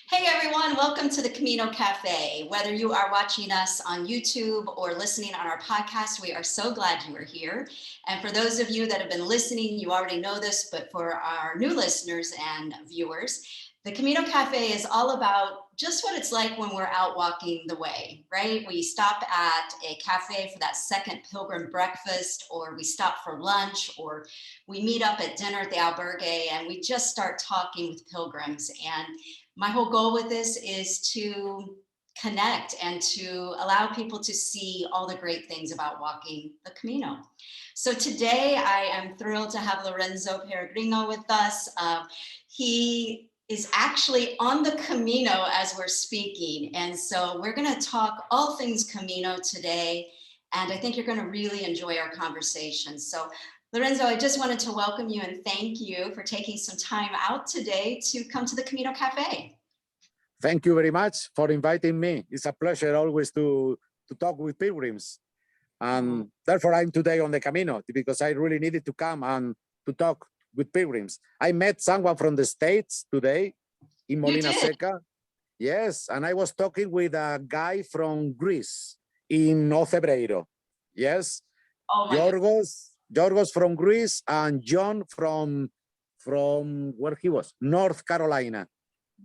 Hey everyone, welcome to the Camino Cafe. Whether you are watching us on YouTube or listening on our podcast, we are so glad you are here. And for those of you that have been listening, you already know this, but for our new listeners and viewers, the Camino Cafe is all about just what it's like when we're out walking the way, right? We stop at a cafe for that second pilgrim breakfast, or we stop for lunch, or we meet up at dinner at the albergue, and we just start talking with pilgrims. And my whole goal with this is to connect and to allow people to see all the great things about walking the Camino. So today I am thrilled to have Lorenzo Peregrino with us. He is actually on the Camino as we're speaking. And so we're going to talk all things Camino today. And I think you're going to really enjoy our conversation. So Lorenzo, I just wanted to welcome you and thank you for taking some time out today to come to the Camino Cafe. Thank you very much for inviting me. It's a pleasure always to talk with pilgrims. And therefore, I'm today on the Camino because I really needed to come and to talk with pilgrims. I met someone from the States today in Molina Seca. Yes, and I was talking with a guy from Greece in Ocebreiro. Yes, oh Yorgos from Greece and John from where he was, North Carolina.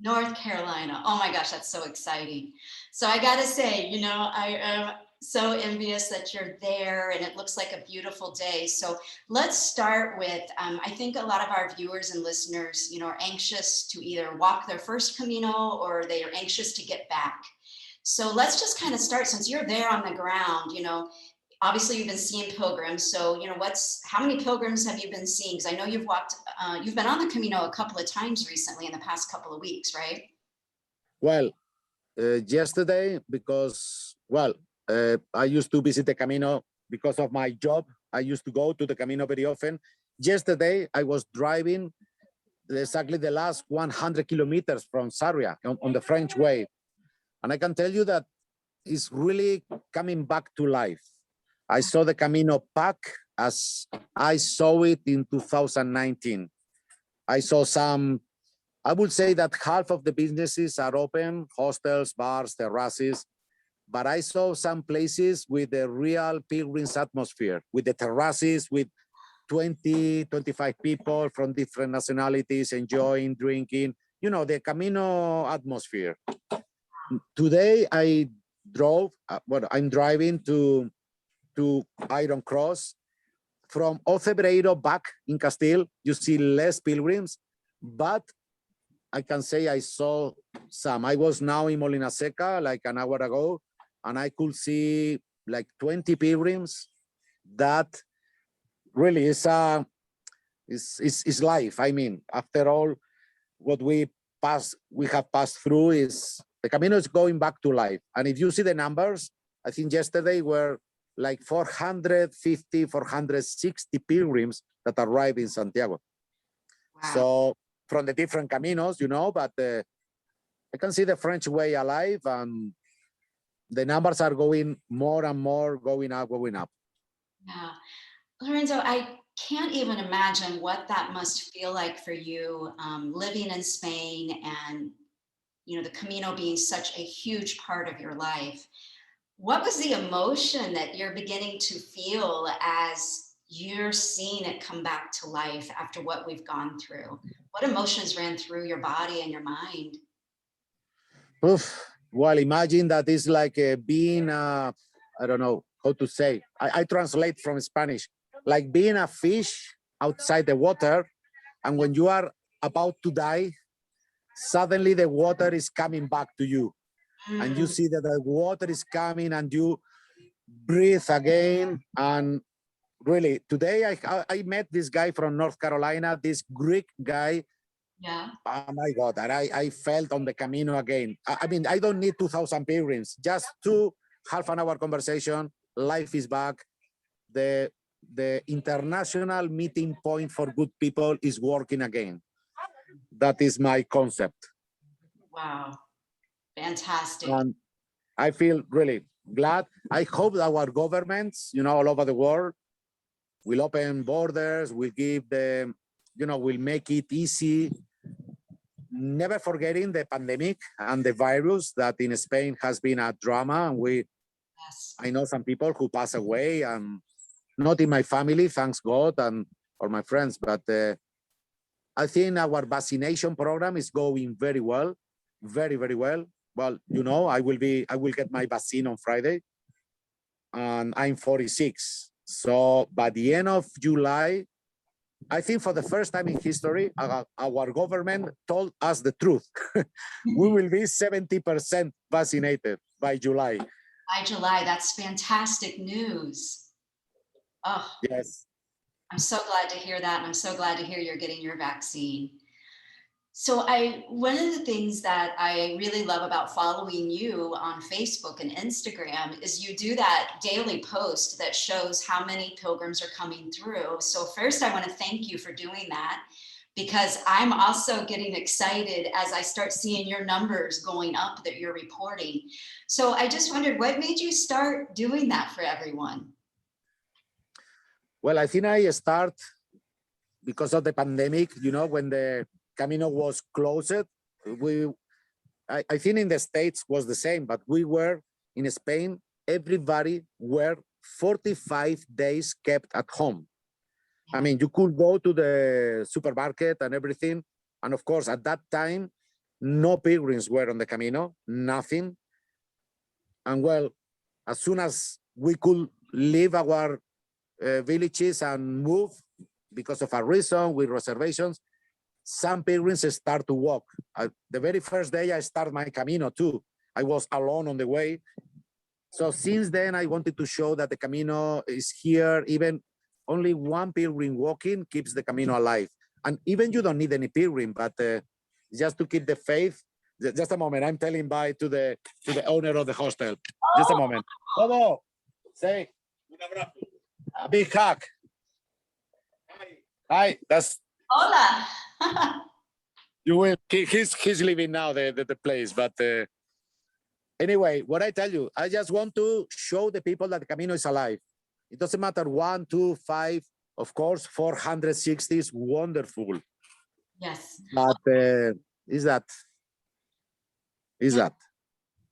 North Carolina. Oh my gosh, that's so exciting. So I got to say, you know, I am so envious that you're there and it looks like a beautiful day. So let's start with, I think a lot of our viewers and listeners, you know, are anxious to either walk their first Camino or they are anxious to get back. So let's just kind of start, since you're there on the ground, you know, obviously you've been seeing pilgrims. So, you know, how many pilgrims have you been seeing? Because I know you've been on the Camino a couple of times recently in the past couple of weeks, right? Well, yesterday, because, I used to visit the Camino because of my job. I used to go to the Camino very often. Yesterday, I was driving exactly the last 100 kilometers from Sarria on the French way. And I can tell you that it's really coming back to life. I saw the Camino pack as I saw it in 2019. I saw I would say that half of the businesses are open, hostels, bars, terraces, but I saw some places with the real pilgrims atmosphere, with the terraces, with 20, 25 people from different nationalities enjoying, drinking, you know, the Camino atmosphere. Today I'm driving to Iron Cross. From Ocebreiro back in Castile, you see less pilgrims, but I can say I saw some. I was now in Molina Seca like an hour ago, and I could see like 20 pilgrims. That really is life. I mean, after all, what we have passed through is the Camino is going back to life. And if you see the numbers, I think yesterday were like 450, 460 pilgrims that arrived in Santiago. Wow. So from the different Caminos, you know, but I can see the French way alive and the numbers are going more and more, going up. Yeah. Lorenzo, I can't even imagine what that must feel like for you, living in Spain and, you know, the Camino being such a huge part of your life. What was the emotion that you're beginning to feel as you're seeing it come back to life after what we've gone through? What emotions ran through your body and your mind? Oof. Well, imagine that it's like being, I don't know how to say, I translate from Spanish, like being a fish outside the water. And when you are about to die, suddenly the water is coming back to you. And you see that the water is coming and you breathe again. And really, today I met this guy from North Carolina, this Greek guy. Yeah. Oh my God, and I felt on the Camino again. I mean, I don't need 2,000 pilgrims, just two half-an-hour conversation, life is back. The international meeting point for good people is working again. That is my concept. Wow. Fantastic. And I feel really glad. I hope that our governments, you know, all over the world will open borders, will give them, you know, will make it easy. never forgetting the pandemic and the virus that in Spain has been a drama. And Yes. I know some people who pass away, and not in my family, thanks God, and or my friends, but I think our vaccination program is going very well, very, very well. Well, you know, I will get my vaccine on Friday, and I'm 46. So by the end of July, I think for the first time in history, our government told us the truth. We will be 70% vaccinated by July. By July, that's fantastic news. Oh, Yes. I'm so glad to hear that. And I'm so glad to hear you're getting your vaccine. So one of the things that I really love about following you on Facebook and Instagram is you do that daily post that shows how many pilgrims are coming through. So first I want to thank you for doing that, because I'm also getting excited as I start seeing your numbers going up that you're reporting. So I just wondered, what made you start doing that for everyone? Well, I think I start because of the pandemic, you know, when the Camino was closed. I think in the States was the same, but we were in Spain, everybody were 45 days kept at home. I mean, you could go to the supermarket and everything. And of course, at that time, no pilgrims were on the Camino, nothing. And well, as soon as we could leave our villages and move because of a reason with reservations, some pilgrims start to walk. The very first day I start my Camino too, I was alone on the way. So since then, I wanted to show that the Camino is here. Even only one pilgrim walking keeps the Camino alive. And even you don't need any pilgrim, but just to keep the faith. Just a moment, I'm telling bye to the owner of the hostel. Just a moment. Bobo, say a big hug. Hi, that's Hola. you will. He's leaving now the place, but anyway, what I tell you, I just want to show the people that the Camino is alive. It doesn't matter 1, 2, 5, of course, 460 is wonderful. Yes. But is that?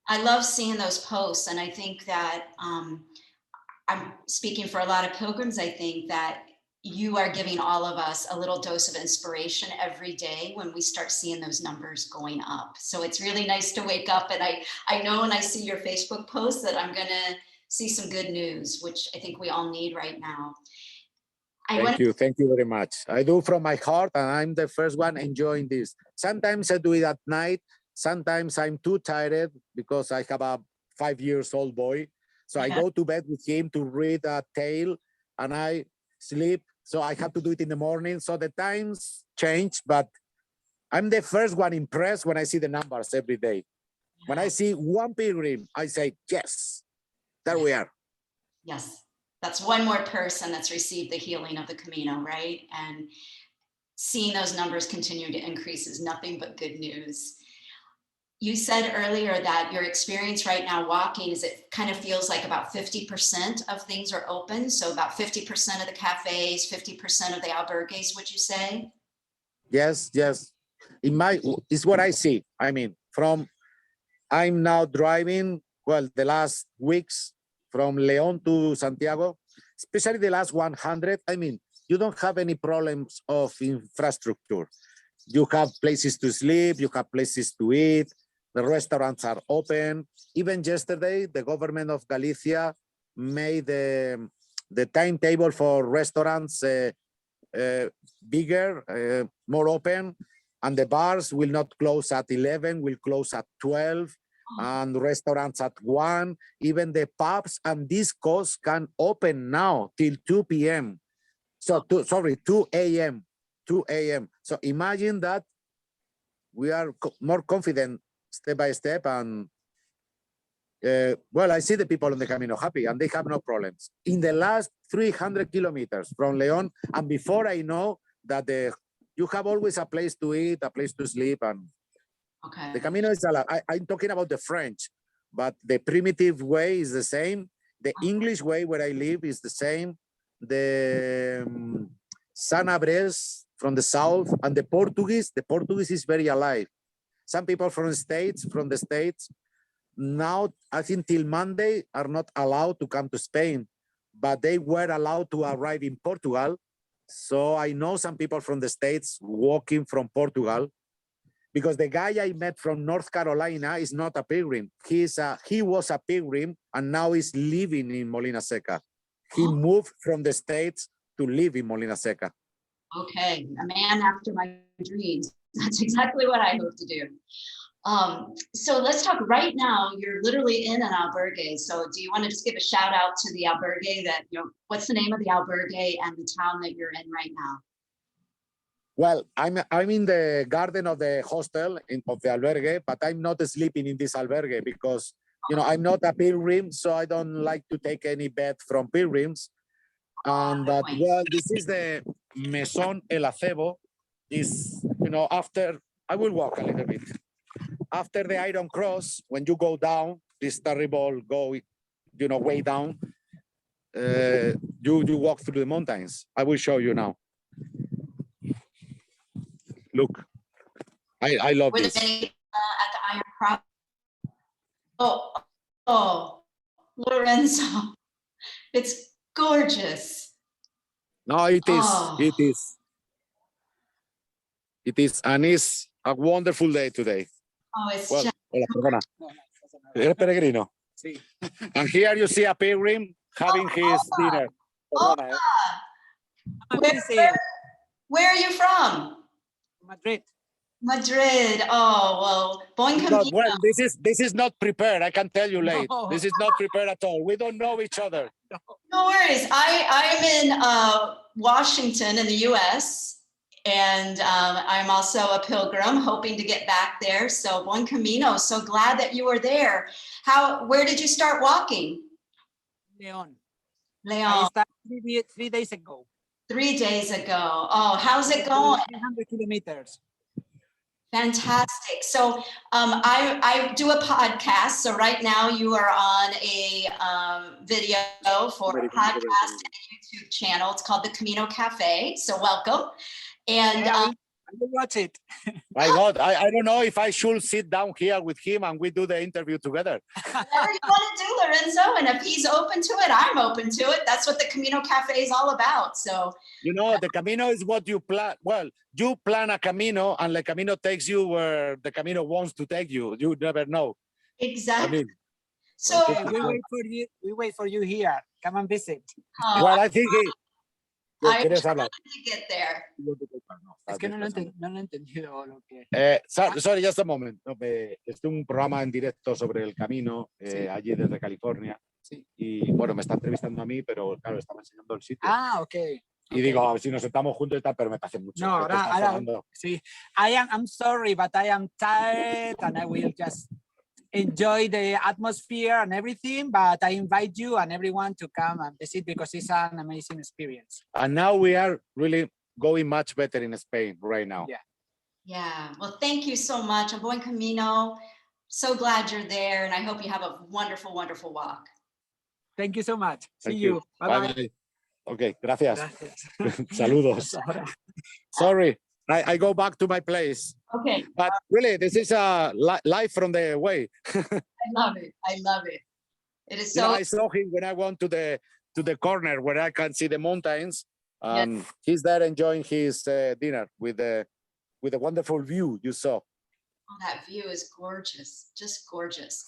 I love seeing those posts. And I think that I'm speaking for a lot of pilgrims. I think that you are giving all of us a little dose of inspiration every day when we start seeing those numbers going up. So it's really nice to wake up. And I know when I see your Facebook post that I'm going to see some good news, which I think we all need right now. Thank you very much. I do from my heart, and I'm the first one enjoying this. Sometimes I do it at night. Sometimes I'm too tired because I have a 5-year-old boy. So I go to bed with him to read a tale, and I sleep. So I have to do it in the morning. So the times change, but I'm the first one impressed when I see the numbers every day. When I see one pilgrim, I say, yes, there we are. Yes, that's one more person that's received the healing of the Camino, right? And seeing those numbers continue to increase is nothing but good news. You said earlier that your experience right now walking is it kind of feels like about 50% of things are open. So about 50% of the cafes, 50% of the albergues, would you say? Yes. It's what I see. I mean, I'm now driving, well, the last weeks from León to Santiago, especially the last 100. I mean, you don't have any problems of infrastructure. You have places to sleep, you have places to eat, the restaurants are open. Even yesterday, the government of Galicia made the timetable for restaurants bigger, more open, and the bars will not close at 11, will close at 12, and restaurants at 1. Even the pubs and discos can open now till 2 p.m. So, 2 a.m. 2 a.m. So imagine that we are more confident step by step, and well, I see the people on the Camino happy, and they have no problems. In the last 300 kilometers from León, and before, I know that you have always a place to eat, a place to sleep, and the Camino is alive. I'm talking about the French, but the primitive way is the same. The English way where I live is the same. The Sanabres from the south, and the Portuguese is very alive. some people from the States, now I think till Monday are not allowed to come to Spain, but they were allowed to arrive in Portugal. So I know some people from the States walking from Portugal, because the guy I met from North Carolina is not a pilgrim. He was a pilgrim and now is living in Molina Seca. He moved from the States to live in Molina Seca. Okay, a man after my dreams. That's exactly what I hope to do. So let's talk right now. You're literally in an albergue. So do you want to just give a shout out to the albergue what's the name of the albergue and the town that you're in right now? Well, I'm in the garden of the hostel of the albergue, but I'm not sleeping in this albergue because, I'm not a pilgrim, so I don't like to take any bed from pilgrims. But well, this is the Maison El Acebo. After, I will walk a little bit. After the Iron Cross, when you go down, this terrible way down, you walk through the mountains. I will show you now. Look, I love this. At the Iron Cross. Oh, Lorenzo, it's gorgeous. No, it is. It is, and it's a wonderful day today. Oh, it's well, just... Hola, perdona. Eres peregrino. Sí. And here you see a pilgrim having his dinner. Perdona, Where are you from? Madrid. Madrid. Oh, well, buen camino. Well, this is not prepared. I can tell you late. No. This is not prepared at all. We don't know each other. No worries. I'm in Washington in the US. And I'm also a pilgrim hoping to get back there. So buen camino. So glad that you were there. Where did you start walking? Leon. I started 3 days ago. 3 days ago. Oh, how's it going? 300 kilometers. Fantastic. So I do a podcast. So right now you are on a video for a podcast and a YouTube channel. It's called the Camino Cafe. So welcome. And I will watch it. My God, I don't know if I should sit down here with him and we do the interview together. Whatever you want to do, Lorenzo, and if he's open to it, I'm open to it. That's what the Camino Cafe is all about. So the Camino is what you plan. Well, you plan a Camino and the Camino takes you where the Camino wants to take you. You never know. Exactly. So we wait for you here. Come and visit. Well, I think I trying to get there. Es que no lo he entendido lo que... Sorry, just a moment. Es un programa en directo sobre el camino, allí desde California. Sí. Y bueno, me está entrevistando a mí, pero claro, estaba enseñando el sitio. Ah, ok. Y digo, a ver si nos sentamos juntos y tal, pero me parece mucho. No, ahora sí. I'm sorry, but I am tired and I will just enjoy the atmosphere and everything, but I invite you and everyone to come and visit because it's an amazing experience. And now we are really going much better in Spain right now. Yeah. Well, thank you so much. I'm buen camino. So glad you're there, and I hope you have a wonderful, wonderful walk. Thank you so much. See you. Bye. Okay, gracias. Saludos. Sorry, I go back to my place. Okay. But really, this is a live from the way. I love it. I love it. It is so. I saw him when I went to the corner where I can see the mountains. Yes. He's there enjoying his dinner with a wonderful view. You saw. Oh, that view is gorgeous. Just gorgeous.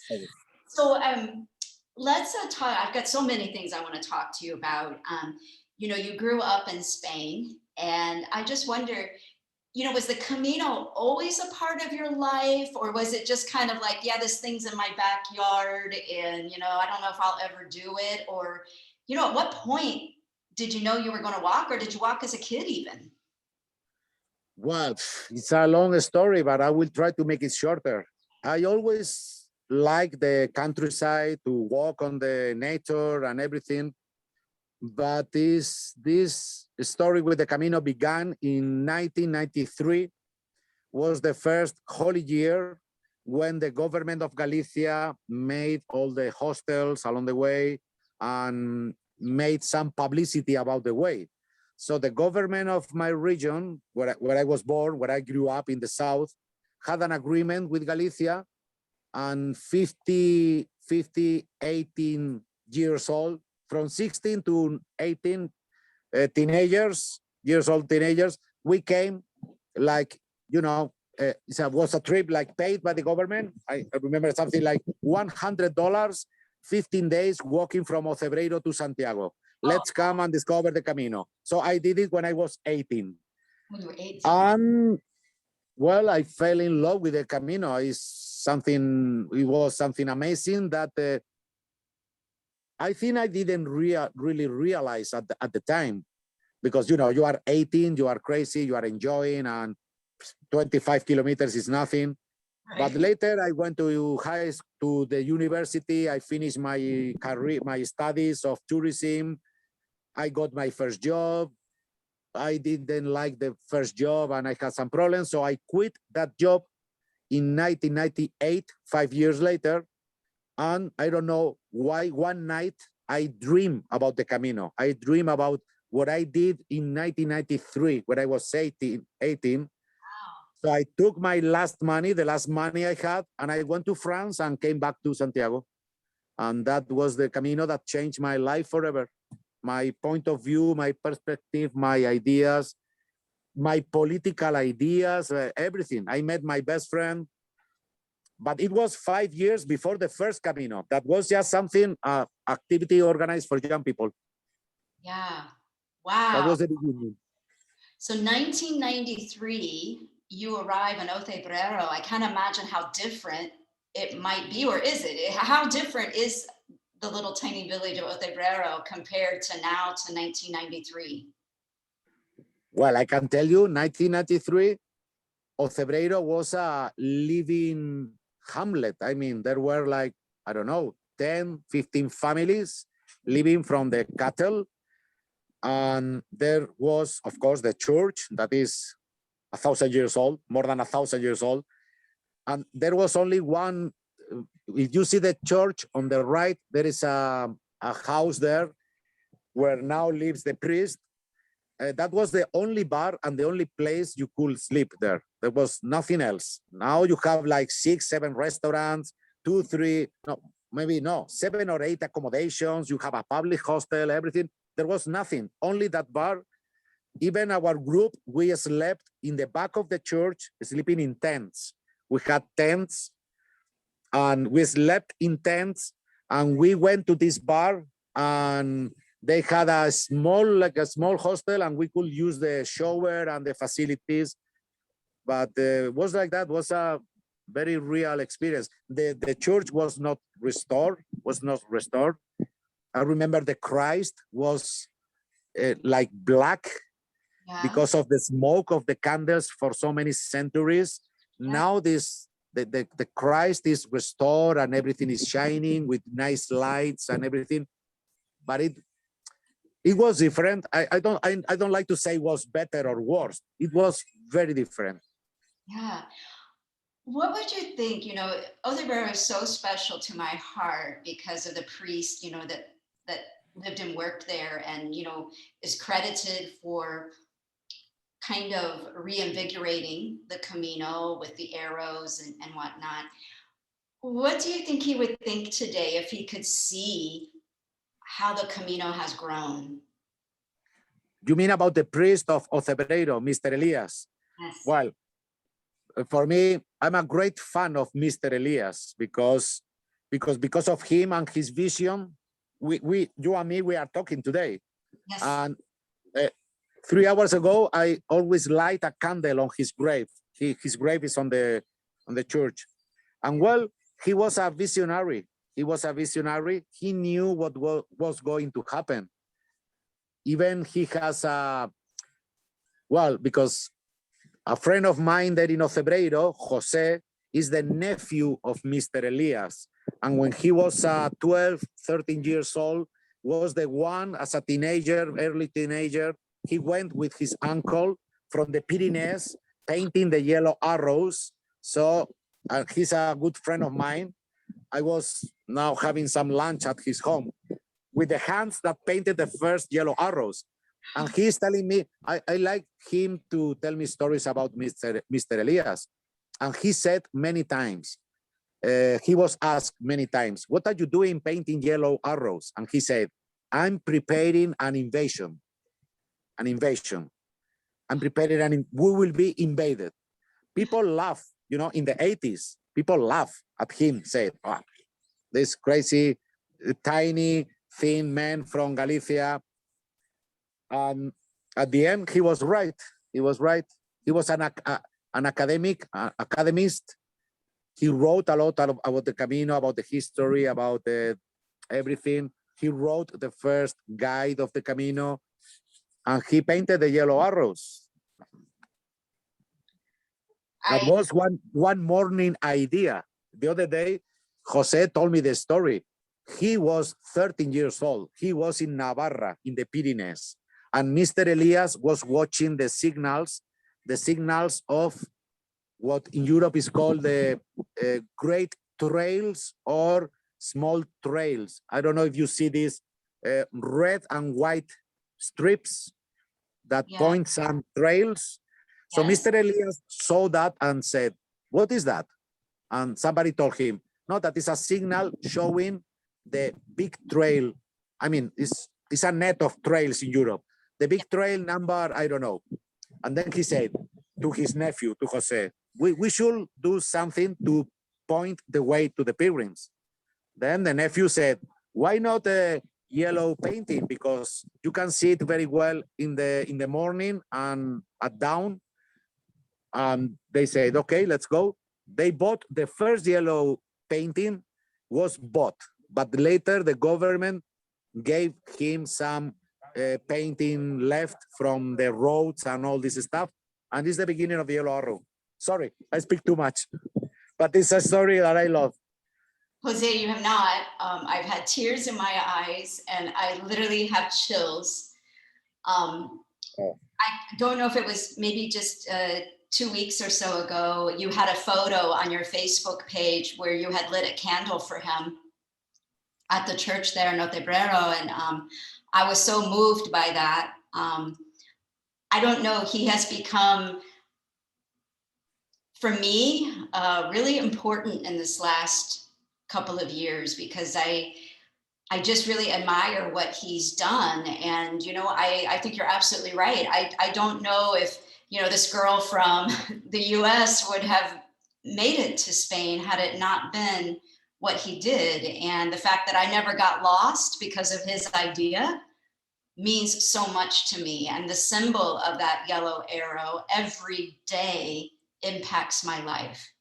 So let's talk. I've got so many things I want to talk to you about. You grew up in Spain, and I just wonder, was the Camino always a part of your life, or was it just kind of like, yeah, this thing's in my backyard and, I don't know if I'll ever do it, or, at what point did you know you were going to walk, or did you walk as a kid even? Well, it's a long story, but I will try to make it shorter. I always like the countryside, to walk on the nature and everything. But this story with the Camino began in 1993, was the first holy year when the government of Galicia made all the hostels along the way and made some publicity about the way. So the government of my region, where I was born, where I grew up in the south, had an agreement with Galicia, and 18 years old, from 16 to 18 years old teenagers, we came like, you know, it was a trip like paid by the government. I remember something like $100, 15 days walking from Ocebreiro to Santiago. Let's come and discover the Camino. So I did it when I was 18. When you were 18. And well, I fell in love with the Camino. It was something amazing that I think I didn't really realize at the time, because, you know, you are 18, you are crazy, you are enjoying, and 25 kilometers is nothing. Right. But later I went to to the university. I finished my career, my studies of tourism. I got my first job. I didn't like the first job and I had some problems. So I quit that job in 1998, 5 years later. And I don't know why, one night I dream about the Camino. I dream about what I did in 1993 when I was 18. So I took my last money, the last money I had, and I went to France and came back to Santiago. And that was the Camino that changed my life forever. My point of view, my perspective, my ideas, my political ideas, everything. I met my best friend, but it was 5 years before the first Camino. That was just something, activity organized for young people. Yeah. Wow. That was the beginning. So 1993, you arrive in Ocebreiro. I can't imagine how different it might be, or is it? How different is the little tiny village of Ocebreiro compared to now to 1993? Well, I can tell you, 1993, Ocebreiro was a living hamlet. I mean, there were like, I don't know, 10, 15 families living from the cattle. And there was, of course, the church that is 1,000 years old, more than 1,000 years old. And there was only one. If you see the church on the right, there is a house there where now lives the priest. That was the only bar and the only place you could sleep there. There was nothing else. Now you have like 6, 7 restaurants, 2, 3, no, maybe no, 7 or 8 accommodations. You have a public hostel, everything. There was nothing, only that bar. Even our group, we slept in the back of the church, sleeping in tents. We had tents and we slept in tents, and we went to this bar and they had a small hostel, and we could use the shower and the facilities. But it was like that. It was a very real experience. The church was not restored. I remember the Christ was like black, Yeah. because of the smoke of the candles for so many centuries. Yeah. Now the Christ is restored and everything is shining with nice lights and everything. But it was different. I don't like to say it was better or worse. It was very different. Yeah. What would you think, you know, Ocebreiro is so special to my heart because of the priest, you know, that lived and worked there, and, you know, is credited for kind of reinvigorating the Camino with the arrows and whatnot. What do you think he would think today if he could see how the Camino has grown? You mean about the priest of Ocebreiro, Mr. Elias? Yes. Well, for me, I'm a great fan of Mr. Elias because of him and his vision, you and me, we are talking today. Yes. And 3 hours ago, I always light a candle on his grave. His grave is on the church. And well, he was a visionary. He knew what was going to happen. Even he has because a friend of mine there in Ocebreiro, Jose, is the nephew of Mr. Elias. And when he was 12, 13 years old, was the one as a teenager, early teenager, he went with his uncle from the Pyrenees, painting the yellow arrows. So he's a good friend of mine. I was now having some lunch at his home with the hands that painted the first yellow arrows. And he's telling me, I like him to tell me stories about Mr. Elias. and he said many times, he was asked many times, what are you doing painting yellow arrows? And he said, I'm preparing an invasion. I'm preparing we will be invaded. People laugh, you know, in the 80s, people laugh at him, said, oh, this crazy, tiny, thin man from Galicia. At the end, he was right. He was right. He was an academist. He wrote a lot about the Camino, about the history, about everything. He wrote the first guide of the Camino, and he painted the yellow arrows. That was one morning idea. The other day, Jose told me the story. He was 13 years old. He was in Navarra, in the Pyrenees. And Mr. Elias was watching the signals of what in Europe is called the great trails or small trails. I don't know if you see these red and white strips that point some trails. So Mr. Elias saw that and said, what is that? And somebody told him, no, that is a signal showing the big trail. I mean, it's a net of trails in Europe. The big trail number, I don't know. And then he said to his nephew, to Jose, we should do something to point the way to the pilgrims. Then the nephew said, why not a yellow painting? Because you can see it very well in the morning and at dawn. And they said, okay, let's go. They bought the first yellow painting was bought, but later the government gave him some painting left from the roads and all this stuff. And this is the beginning of the yellow arrow. Sorry, I speak too much, but it's a story that I love. Jose, you have not. I've had tears in my eyes and I literally have chills. I don't know if it was maybe just 2 weeks or so ago, you had a photo on your Facebook page where you had lit a candle for him at the church there in Otebrero. And I was so moved by that. I don't know, he has become, for me, really important in this last couple of years because I just really admire what he's done. And, you know, I think you're absolutely right. I don't know if, you know, this girl from the US would have made it to Spain had it not been what he did. And the fact that I never got lost because of his idea means so much to me. And the symbol of that yellow arrow every day impacts my life.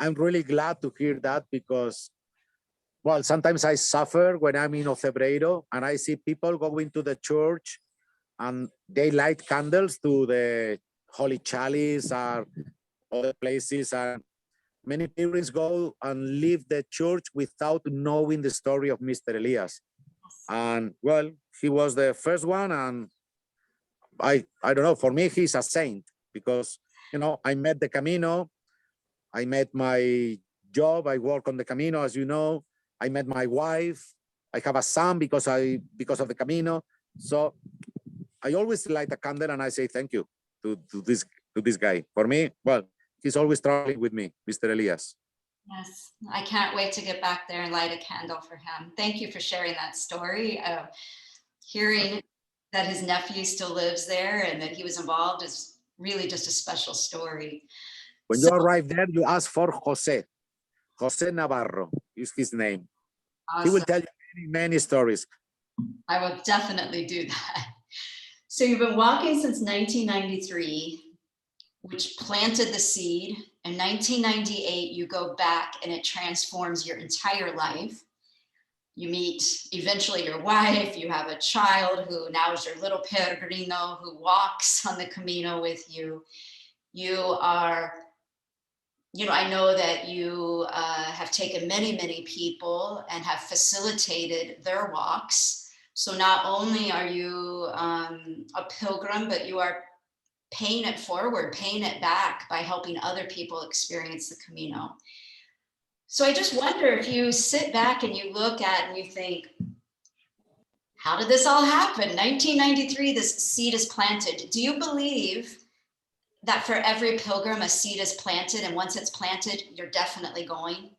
I'm really glad to hear that because, well, sometimes I suffer when I'm in Ocebrero and I see people going to the church and they light candles to the Holy Chalice or other places. And many pilgrims go and leave the church without knowing the story of Mr. Elias. And well, he was the first one. And I don't know, for me, he's a saint because, you know, I met the Camino. I met my job. I work on the Camino, as you know. I met my wife. I have a son because of the Camino. So I always light a candle and I say thank you to this guy. For me, well, he's always traveling with me, Mr. Elias. Yes, I can't wait to get back there and light a candle for him. Thank you for sharing that story. Hearing that his nephew still lives there and that he was involved is really just a special story. When you arrive there, you ask for Jose. Jose Navarro is his name. Awesome. He will tell you many, many stories. I will definitely do that. So you've been walking since 1993, which planted the seed. In 1998, you go back and it transforms your entire life. You meet eventually your wife, you have a child who now is your little peregrino who walks on the Camino with you. You are, you know, I know that you have taken many, many people and have facilitated their walks. So not only are you a pilgrim, but you are paying it forward, paying it back by helping other people experience the Camino. So I just wonder if you sit back and you look at and you think, how did this all happen? 1993, this seed is planted. Do you believe that for every pilgrim, a seed is planted, and once it's planted, you're definitely going?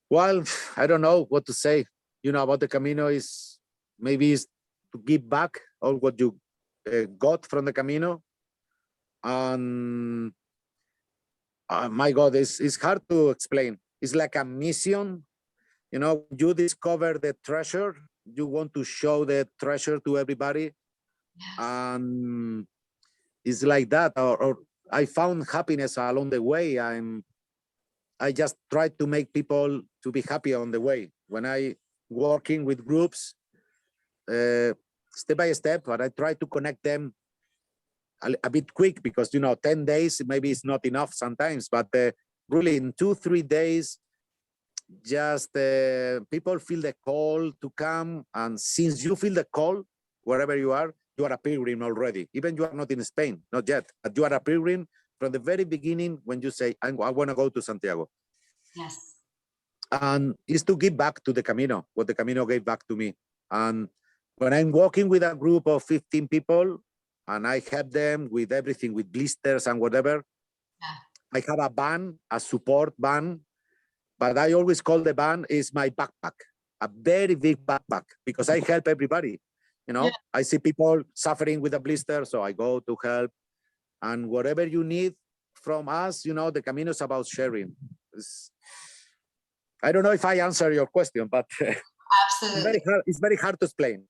Well, I don't know what to say. You know, about the Camino is maybe is to give back all what you got from the Camino. And my God, it's hard to explain. It's like a mission. You know, you discover the treasure, you want to show the treasure to everybody. Yes. And it's like that. Or I found happiness along the way. I just try to make people to be happy on the way. When I working with groups, step by step, but I try to connect them a bit quick, because, you know, 10 days, maybe it's not enough sometimes, but really in 2-3 days, just people feel the call to come. And since you feel the call, wherever you are a pilgrim already. Even you are not in Spain, not yet, but you are a pilgrim from the very beginning when you say, I want to go to Santiago. Yes. And it's to give back to the Camino, what the Camino gave back to me. And when I'm walking with a group of 15 people and I help them with everything, with blisters and whatever, I have a van, a support van, but I always call the van is my backpack, a very big backpack, because I help everybody. You know, I see people suffering with a blister, so I go to help. And whatever you need from us, you know, the Camino is about sharing. I don't know if I answer your question, but Absolutely. it's very hard to explain.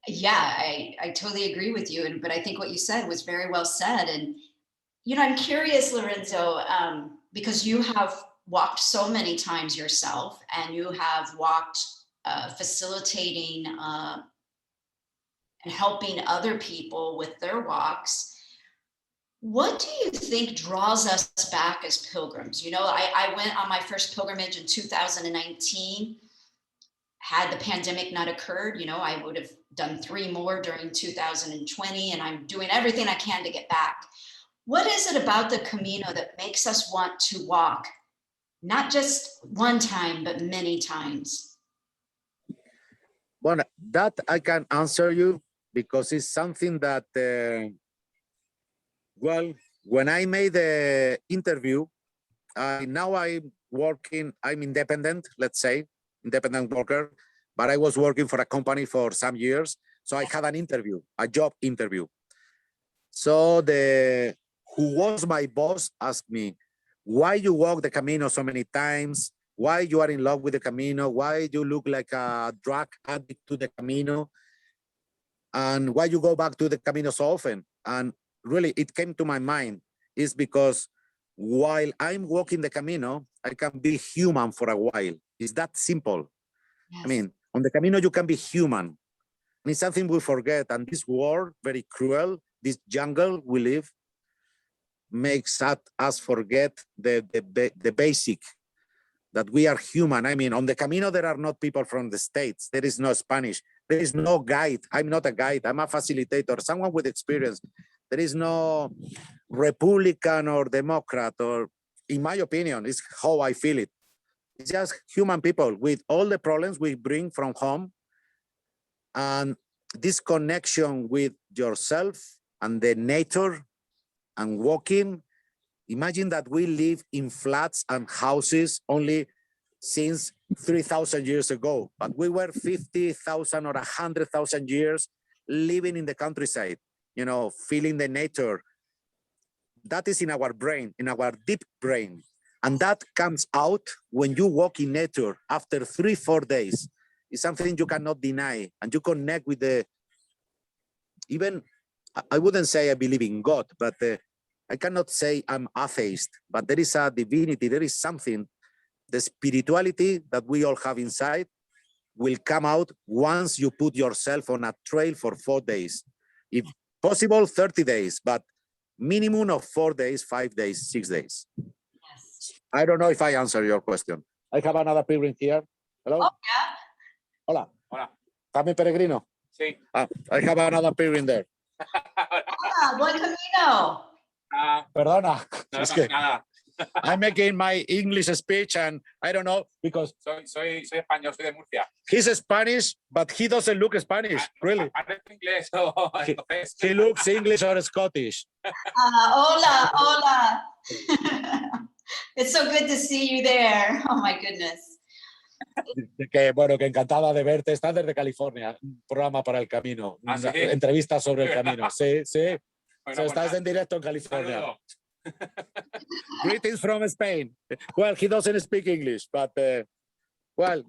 Yeah, I totally agree with you. But I think what you said was very well said. And, you know, I'm curious, Lorenzo, because you have walked so many times yourself, and you have walked facilitating and helping other people with their walks. What do you think draws us back as pilgrims? You know, I went on my first pilgrimage in 2019. Had the pandemic not occurred, you know, I would have done 3 more during 2020, and I'm doing everything I can to get back. What is it about the Camino that makes us want to walk, not just one time, but many times? Well, that I can answer you, because it's something that, well, when I made the interview, now I'm working, I'm independent, let's say, independent worker, but I was working for a company for some years. So I had an interview, a job interview. So who was my boss asked me, why you walk the Camino so many times? Why you are in love with the Camino? Why you look like a drug addict to the Camino? And why you go back to the Camino so often? And really, it came to my mind is because while I'm walking the Camino, I can be human for a while. It's that simple. Yes. I mean, on the Camino, you can be human. And it's something we forget. And this world, very cruel, this jungle we live, makes us forget the basic, that we are human. I mean, on the Camino, there are not people from the States. There is no Spanish. There is no guide. I'm not a guide. I'm a facilitator, someone with experience. There is no Republican or Democrat, or, in my opinion, it's how I feel it. It's just human people with all the problems we bring from home. And this connection with yourself and the nature and walking. Imagine that we live in flats and houses only since 3,000 years ago, but we were 50,000 or 100,000 years living in the countryside, you know, feeling the nature. That is in our brain, in our deep brain. And that comes out when you walk in nature after 3-4 days. It's something you cannot deny. And you connect with even, I wouldn't say I believe in God, but I cannot say I'm atheist, but there is a divinity, there is something, the spirituality that we all have inside will come out once you put yourself on a trail for 4 days. If possible, 30 days, but minimum of 4 days, 5 days, 6 days. Yes. I don't know if I answer your question. I have another pilgrim here. Hello? Oh, yeah. Hola. Hola. ¿También peregrino? Sí. I have another pilgrim there. Ah, buen camino. Perdona. No Es pasa que nada. I'm making my English speech, and I don't know because Soy español, soy de Murcia. he's Spanish, but he doesn't look Spanish, really. Parezco inglés o escocés. He looks English or Scottish. Hola, hola. It's so good to see you there. Oh my goodness. Que bueno, que encantada de verte. Está desde California, un programa para el Camino, ¿Ah, sí? entrevistas sobre el Camino. Sí, sí. Bueno, So, pues estás nada, en directo en California. saludo. Greetings from Spain. Well, he doesn't speak English, but well,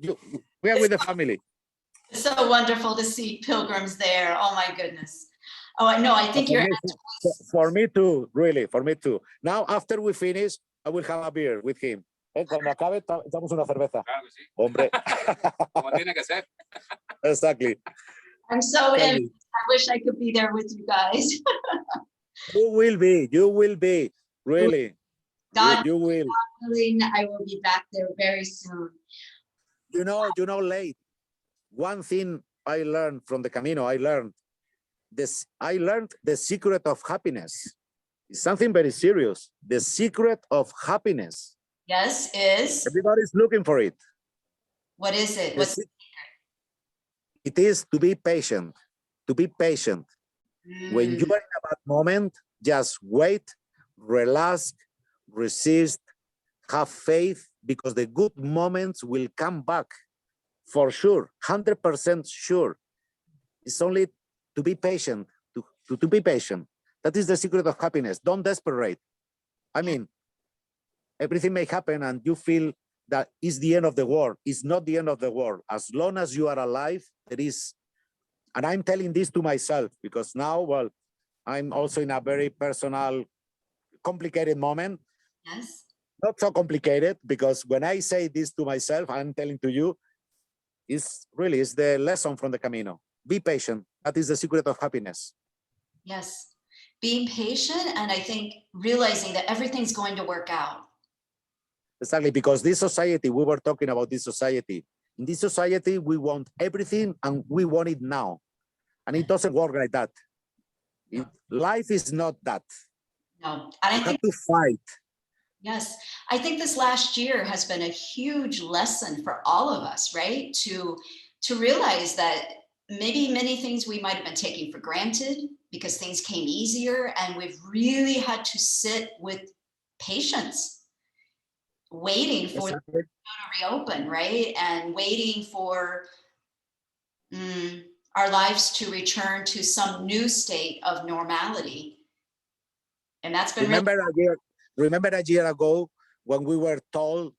we are with the family. It's so wonderful to see pilgrims there. Oh my goodness. Oh, no, I think you're For me too, really, for me too. Now, after we finish, I will have a beer with him. Cuando acabe, echamos una cerveza. Claro que sí. Hombre, Como tiene que ser. exactly. I'm so Tell envious. me. I wish I could be there with you guys. You will be, really. God You will. willing, I will be back there very soon. You know, late. One thing I learned from the Camino, I learned the secret of happiness. It's something very serious. The secret of happiness. Yes, is Everybody's looking for it. what is it? The What's se- It is to be patient. To be patient. When you are in a bad moment, just wait, relax, resist, have faith, because the good moments will come back for sure, 100% sure. It's only to be patient, to be patient. That is the secret of happiness. Don't desperate. I mean, everything may happen and you feel that is the end of the world. It's not the end of the world. As long as you are alive, there is, and I'm telling this to myself because now, well, I'm also in a very personal, complicated moment. yes. Not so complicated because when I say this to myself, I'm telling to you, it's the lesson from the Camino. Be patient. That is the secret of happiness. Yes. Being patient and I think realizing that everything's going to work out. Exactly, because this society, we were talking about this society. In this society, we want everything and we want it now. And it doesn't work like that. Life is not that. No. And I You have think to fight. yes, I think this last year has been a huge lesson for all of us, right? To realize that maybe many things we might have been taking for granted because things came easier, and we've really had to sit with patience, waiting for Exactly. the to reopen, right? And waiting for our lives to return to some new state of normality. And that's been really Remember a year ago when we were told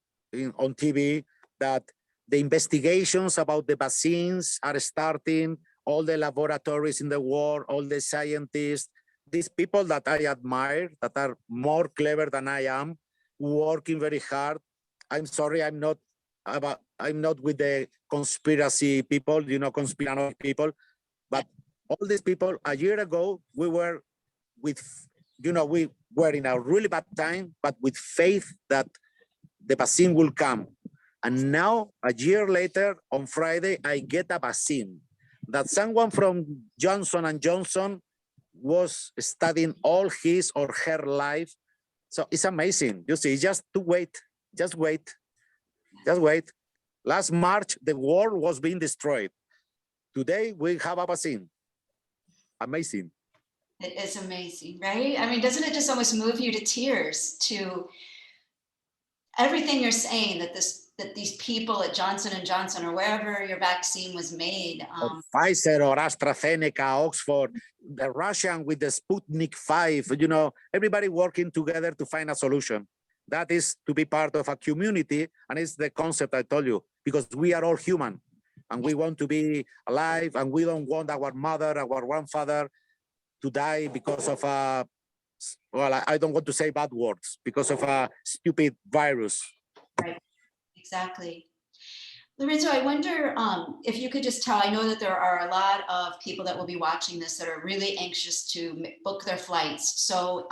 on TV that the investigations about the vaccines are starting, all the laboratories in the world, all the scientists, these people that I admire, that are more clever than I am, working very hard. I'm sorry, I'm not with the conspiracy people, conspiranoid people, but all these people, a year ago, we were we were in a really bad time, but with faith that the vaccine will come. And now, a year later, on Friday, I get a vaccine that someone from Johnson & Johnson was studying all his or her life. So it's amazing. You see, just wait. Last March, the world was being destroyed. Today, we have a vaccine. Amazing. It is amazing, right? I mean, doesn't it just almost move you to tears to everything you're saying that these people at Johnson & Johnson or wherever your vaccine was made. Pfizer or AstraZeneca, Oxford, the Russian with the Sputnik 5, everybody working together to find a solution. That is to be part of a community. And it's the concept I told you, because we are all human and we want to be alive and we don't want our mother, our grandfather to die because of I don't want to say bad words, because of a stupid virus. Right, exactly. Lorenzo, I wonder if you could just tell, I know that there are a lot of people that will be watching this that are really anxious to book their flights. So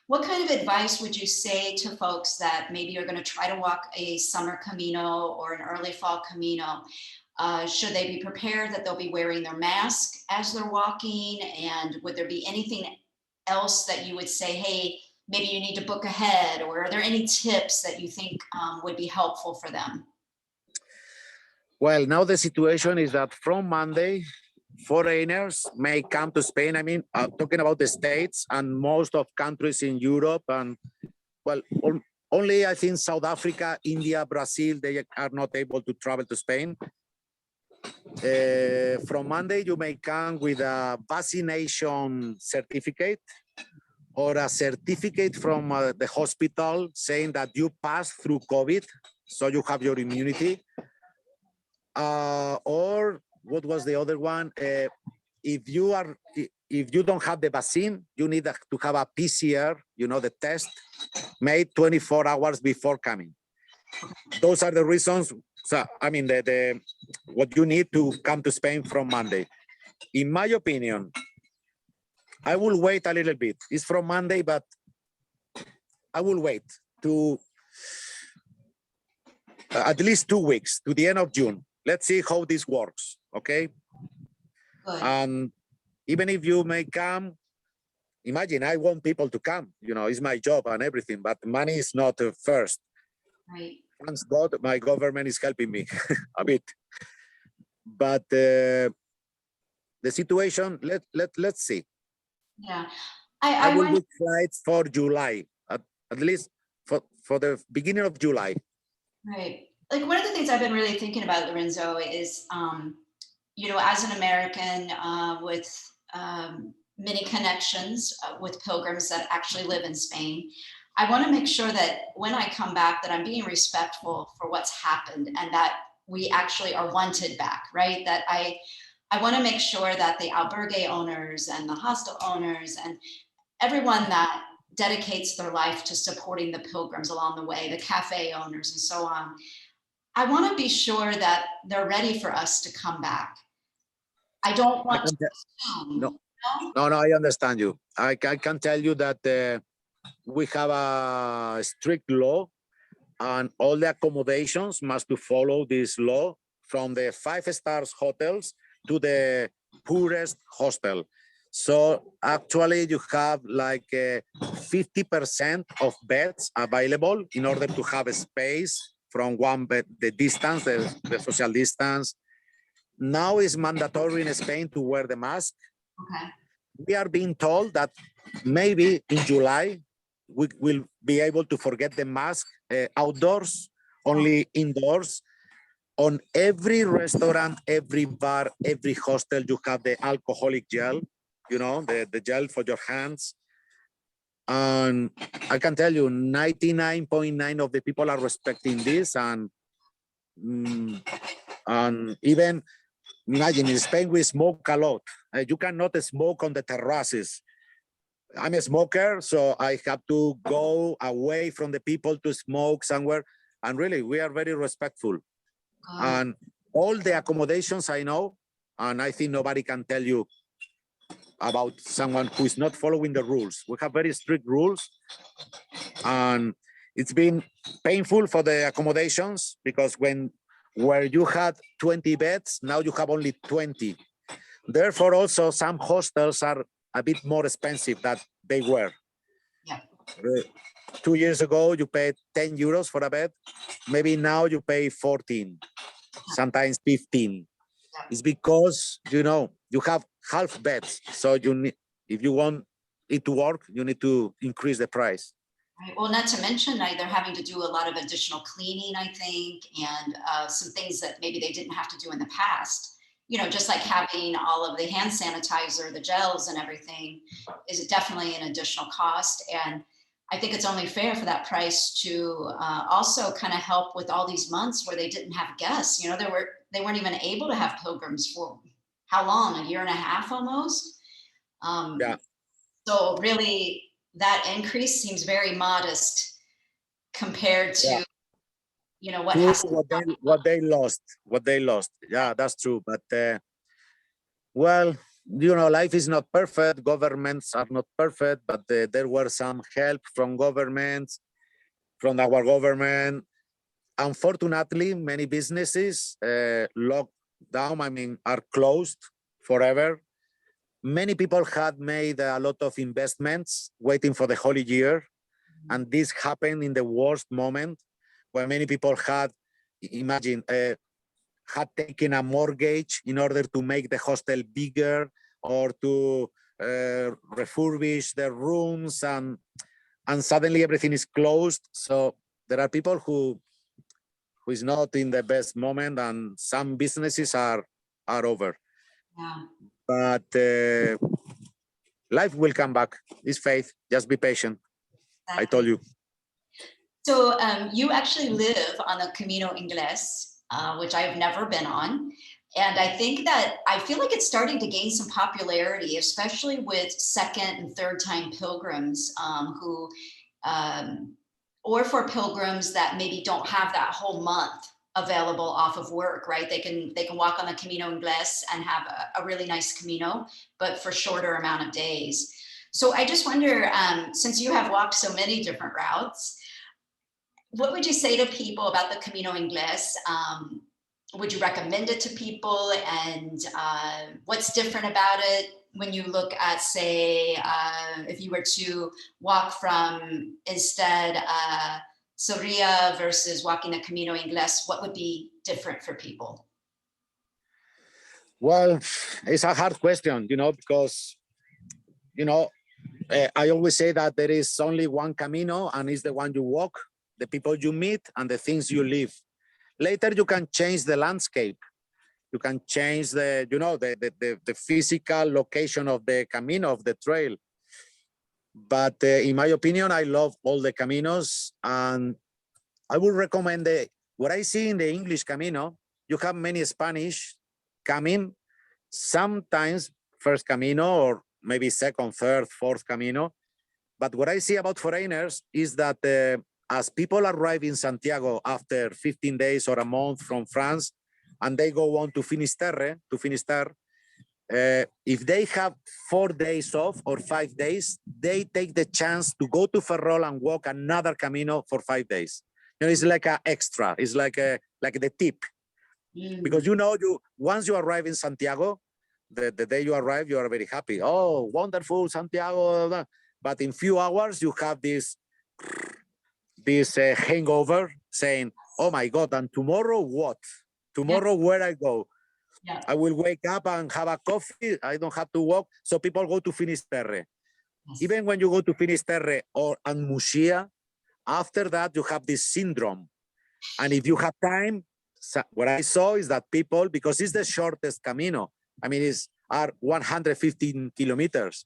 what kind of advice would you say to folks that maybe are going to try to walk a summer Camino or an early fall Camino? Should they be prepared that they'll be wearing their mask as they're walking? And would there be anything else that you would say, hey, maybe you need to book ahead, or are there any tips that you think would be helpful for them? Well, now the situation is that from Monday, foreigners may come to Spain. I mean, talking about the States and most of countries in Europe, and well, only I think South Africa, India, Brazil, they are not able to travel to Spain. From Monday, you may come with a vaccination certificate or a certificate from the hospital saying that you passed through COVID, so you have your immunity. Or what was the other one? If you don't have the vaccine, you need to have a PCR, the test made 24 hours before coming. Those are the reasons. So, I mean, what you need to come to Spain from Monday. In my opinion, I will wait a little bit. It's from Monday, but I will wait to at least 2 weeks, to the end of June. Let's see how this works, okay? Good. And even if you may come, imagine, I want people to come, it's my job and everything, but money is not first. Right. Thanks God, my government is helping me a bit. But the situation, let's see. Yeah. I will wonder- book flights for July, at least for the beginning of July. Right. Like one of the things I've been really thinking about, Lorenzo, is, as an American with many connections with pilgrims that actually live in Spain, I want to make sure that when I come back, that I'm being respectful for what's happened and that we actually are wanted back, right? That I want to make sure that the albergue owners and the hostel owners and everyone that dedicates their life to supporting the pilgrims along the way, the cafe owners and so on, I want to be sure that they're ready for us to come back. I don't want to assume. No, I understand you. I can tell you that we have a strict law and all the accommodations must to follow this law, from the 5-star hotels to the poorest hostel. So actually you have like 50% of beds available in order to have a space from one bed, the distance, the social distance. Now it's mandatory in Spain to wear the mask. Okay. We are being told that maybe in July, we will be able to forget the mask outdoors, only indoors. On every restaurant, every bar, every hostel, you have the alcoholic gel, the gel for your hands. And I can tell you 99.9% of the people are respecting this. And even, imagine in Spain, we smoke a lot. You cannot smoke on the terraces. I'm a smoker, so I have to go away from the people to smoke somewhere. And really, we are very respectful. And all the accommodations I know, and I think nobody can tell you about someone who is not following the rules. We have very strict rules, and it's been painful for the accommodations because where you had 20 beds, now you have only 20. Therefore, also some hostels are a bit more expensive than they were. Yeah. 2 years ago, you paid 10 euros for a bed. Maybe now you pay 14, sometimes 15. Yeah. It's because, you have half beds. So if you want it to work, you need to increase the price. Right. Well, not to mention, they're having to do a lot of additional cleaning, I think, and some things that maybe they didn't have to do in the past. Just like having all of the hand sanitizer, the gels and everything is definitely an additional cost. And I think it's only fair for that price to also kind of help with all these months where they didn't have guests. They weren't even able to have pilgrims for how long? 1.5 years almost. Yeah. So really that increase seems very modest compared to, what has what they lost. Yeah, that's true. But well, life is not perfect. Governments are not perfect, but there were some help from governments, from our government. Unfortunately, many businesses locked down, are closed forever. Many people had made a lot of investments waiting for the holy year. And this happened in the worst moment when many people had, imagine, had taken a mortgage in order to make the hostel bigger or to refurbish their rooms, and suddenly everything is closed. So there are people who is not in the best moment, and some businesses are over. Yeah. But life will come back. It's faith. Just be patient. I told you. So you actually live on the Camino Ingles, which I've never been on. And I think that I feel like it's starting to gain some popularity, especially with second and third time pilgrims or for pilgrims that maybe don't have that whole month available off of work, right? They can walk on the Camino Ingles and have a really nice Camino, but for shorter amount of days. So I just wonder, since you have walked so many different routes, what would you say to people about the Camino Ingles? Would you recommend it to people? And what's different about it when you look at, say, if you were to walk from instead Soria versus walking the Camino Ingles, what would be different for people? Well, it's a hard question, because, I always say that there is only one Camino, and it's the one you walk, the people you meet, and the things you live. Later, you can change the landscape. You can change the physical location of the Camino, of the trail. But in my opinion, I love all the Caminos, and I would recommend what I see in the English Camino. You have many Spanish coming, sometimes first Camino, or maybe second, third, fourth Camino. But what I see about foreigners is that as people arrive in Santiago after 15 days or a month from France, and they go on to Finisterre, if they have 4 days off or 5 days, they take the chance to go to Ferrol and walk another Camino for 5 days. It's like an extra. It's like the tip. Because once you arrive in Santiago, the day you arrive, you are very happy. Oh, wonderful, Santiago. But in few hours, you have this hangover saying, oh my God, and tomorrow what? Tomorrow where I go? Yeah. I will wake up and have a coffee. I don't have to walk. So people go to Finisterre. Yes. Even when you go to Finisterre or Anmusia, after that, you have this syndrome. And if you have time, what I saw is that people, because it's the shortest Camino, are 115 kilometers.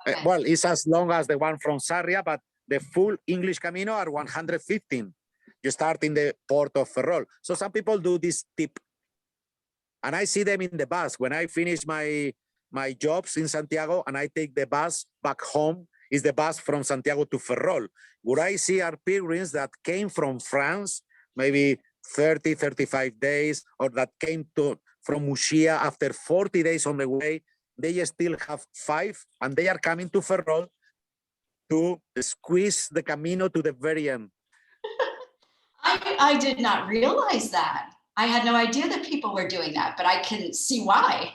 Okay. Well, it's as long as the one from Sarria, but the full English Camino are 115. You start in the port of Ferrol. So some people do this tip. And I see them in the bus. When I finish my jobs in Santiago and I take the bus back home, is the bus from Santiago to Ferrol. What I see are pilgrims that came from France, maybe 30, 35 days, or that came from Muxía after 40 days on the way. They still have 5, and they are coming to Ferrol to squeeze the Camino to the very end. I did not realize that. I had no idea that people were doing that, but I can see why.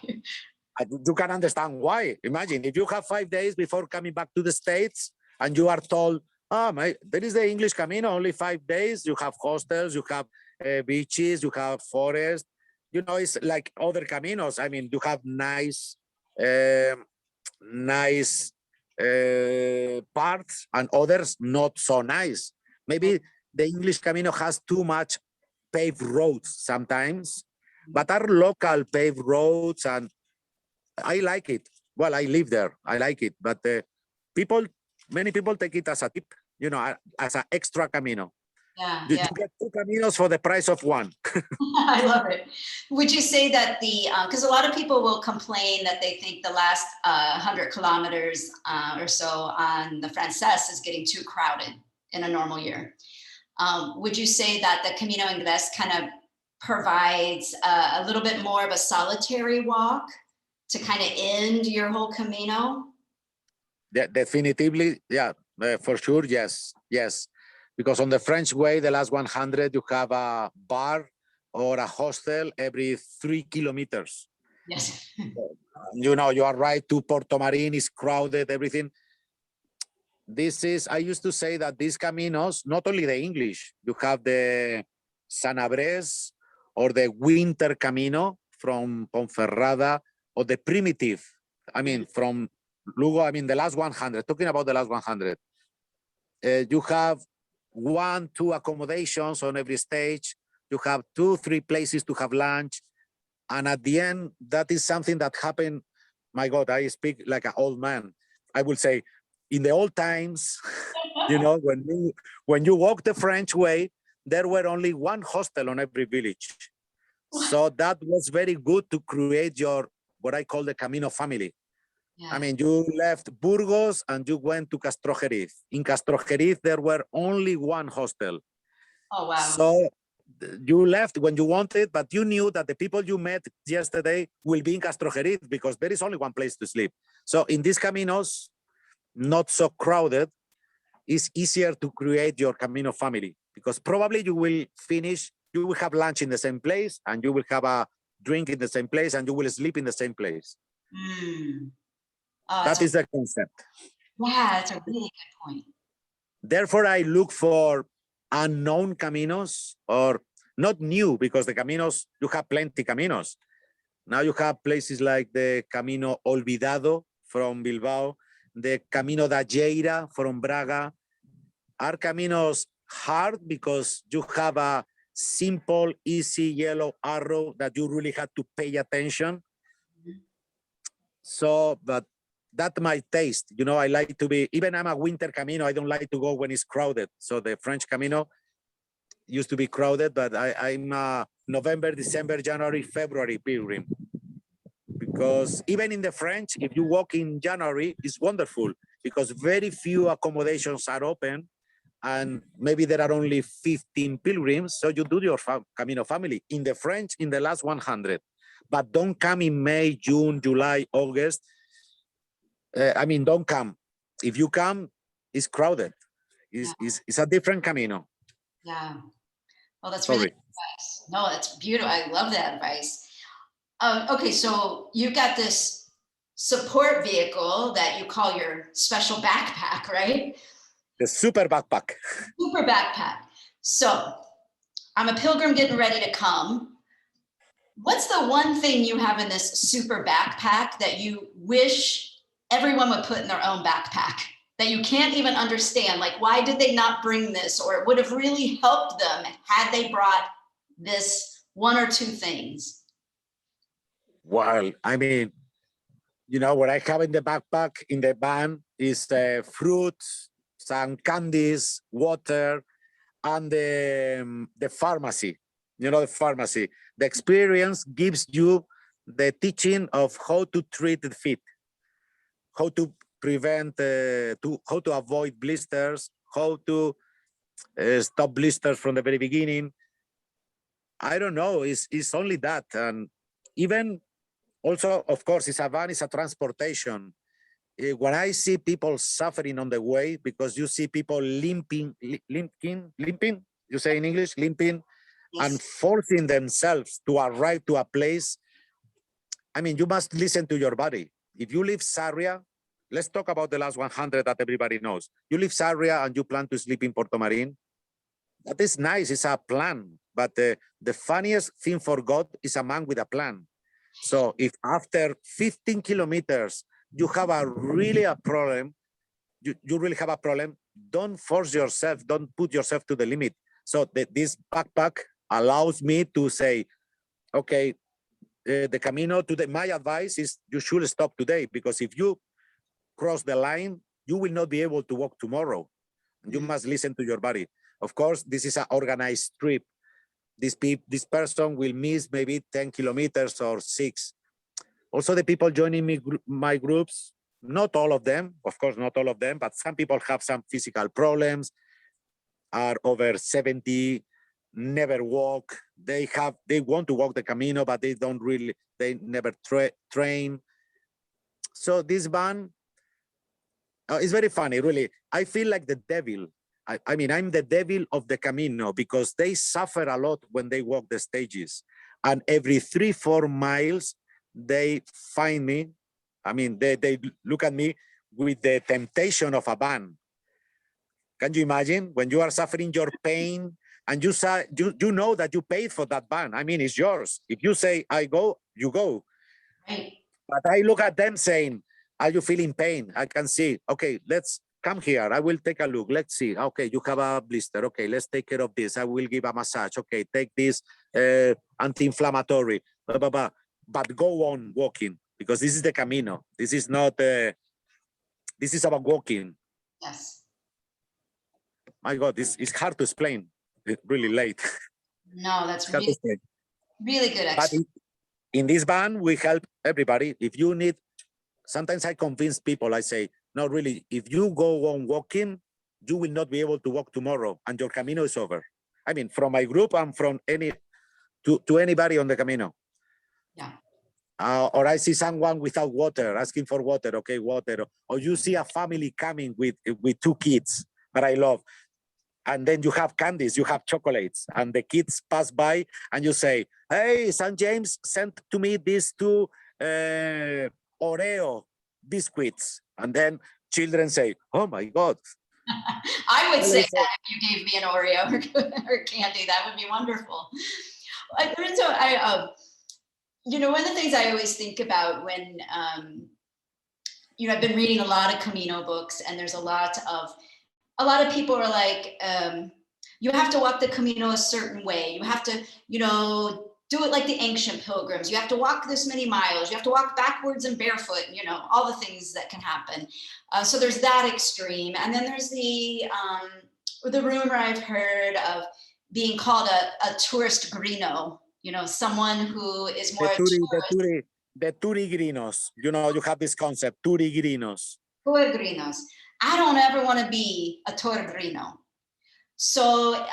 You can understand why. Imagine if you have 5 days before coming back to the States and you are told, there is the English Camino, only 5 days. You have hostels, you have beaches, you have forest. It's like other Caminos. You have nice parts and others not so nice. Maybe the English Camino has too much paved roads sometimes, but are local paved roads, and I like it. Well, I live there. I like it, but many people take it as a tip, as an extra Camino. Yeah, you get 2 Caminos for the price of 1. I love it. Would you say that because a lot of people will complain that they think the last 100 kilometers or so on the Frances is getting too crowded in a normal year. Would you say that the Camino Ingles kind of provides a little bit more of a solitary walk to kind of end your whole Camino? Definitively, yeah, for sure, yes. Because on the French way, the last 100, you have a bar or a hostel every 3 kilometers. Yes. You are right, to Porto Marin is crowded, everything. this is, I used to say that these caminos, not only the English, you have the Sanabres or the Winter Camino from Ponferrada, or the primitive, I mean, from Lugo, I mean, the last 100, talking about the last 100. You have 1-2 accommodations on every stage. You have 2-3 places to have lunch. And at the end, that is something that happened. My God, I speak like an old man. I will say, in the old times, you know, when you walk the French way, there were only one hostel on every village. So that was very good to create your, what I call the Camino family. Yeah. I mean, you left Burgos and you went to Castrojeriz. In Castrojeriz, there were only one hostel. Oh, wow. So you left when you wanted, but you knew that the people you met yesterday will be in Castrojeriz because there is only one place to sleep. So in these Caminos, not so crowded, it's easier to create your Camino family because probably you will finish, you will have lunch in the same place and you will have a drink in the same place and you will sleep in the same place. Mm. Oh, That is the concept. yeah, that's a really good point. Therefore, I look for unknown caminos or not new because the caminos, you have plenty caminos. Now you have places like the Camino Olvidado from Bilbao, the Camino da Lleira from Braga. Are caminos hard because you have a simple, easy yellow arrow that you really have to pay attention. So, but that's my taste. You know, I like to be, even I'm a winter Camino, I don't like to go when it's crowded. So the French Camino used to be crowded, but I'm a November, December, January, February pilgrim. Because even in the French, if you walk in January, it's wonderful because very few accommodations are open and maybe there are only 15 pilgrims. So you do your Camino family. In the French, in the last 100. But don't come in May, June, July, August. I mean, don't come. If you come, it's crowded. It's a different Camino. Yeah. Well, that's Sorry. really good advice. No, that's beautiful. I love that advice. Okay, so you've got this support vehicle that you call your special backpack, right? The super backpack. Super backpack. So I'm a pilgrim getting ready to come. What's the one thing you have in this super backpack that you wish everyone would put in their own backpack that you can't even understand? Like, why did they not bring this? Or it would have really helped them had they brought this one or two things. Well, I mean, you know, what I have in the backpack, in the van, is fruits, some candies, water, and the pharmacy. You know, the pharmacy. The experience gives you the teaching of how to treat the feet, how to prevent, how to avoid blisters, how to stop blisters from the very beginning. I don't know. It's only that, and even also, of course, it's a van, it's a transportation. When I see people suffering on the way, because you see people limping, you say in English, limping, Yes. and forcing themselves to arrive to a place. I mean, you must listen to your body. If you leave Sarria, let's talk about the last 100 that everybody knows. You leave Sarria and you plan to sleep in Porto Marín. That is nice, it's a plan. But the funniest thing for God is a man with a plan. So if after 15 kilometers, you have a problem, you really have a problem, don't force yourself, don't put yourself to the limit. So this backpack allows me to say, okay, the Camino today, my advice is you should stop today, because if you cross the line, you will not be able to walk tomorrow. You must listen to your body. Of course, this is an organized trip. This person will miss maybe 10 kilometers or 6. Also, the people joining my groups, not all of them, of course, not all of them, but some people have some physical problems, are over 70, never walk. They want to walk the Camino, but they never train. So this van is very funny, really. I feel like the devil. I mean, I'm the devil of the Camino because they suffer a lot when they walk the stages. And every 3-4 miles, they find me. I mean, they look at me with the temptation of a van. Can you imagine when you are suffering your pain and you know that you paid for that van? I mean, it's yours. If you say, I go, you go. Right. But I look at them saying, are you feeling pain? I can see, okay, let's come here. I will take a look. Let's see. Okay, you have a blister. Okay, let's take care of this. I will give a massage. Okay, take this anti-inflammatory. Blah, blah, blah. But go on walking because this is the Camino. This is not, this is about walking. Yes. My God, this is hard to explain. It's really late. No, that's It's hard to explain. really good But explanation. in this band, we help everybody. If you need, sometimes I convince people, I say, no, really, if you go on walking, you will not be able to walk tomorrow and your Camino is over. I mean, from my group and from to anybody on the Camino. Yeah. Or I see someone without water, asking for water, okay, water. Or you see a family coming with 2 kids that I love. And then you have candies, you have chocolates, and the kids pass by and you say, hey, St. James sent to me these 2 Oreo biscuits. And then children say, oh my God. I would say that if you gave me an Oreo or candy, that would be wonderful. Lorenzo, you know, one of the things I always think about when, you know, I've been reading a lot of Camino books, and there's a lot of people are like, you have to walk the Camino a certain way. You have to, you know, do it like the ancient pilgrims. You have to walk this many miles. You have to walk backwards and barefoot, you know, all the things that can happen. So there's that extreme. And then there's the rumor I've heard of being called a tourist grino, you know, someone who is more the turigrinos. You know, you have this concept, turigrinos. Peregrinos. I don't ever want to be a Torregrino. So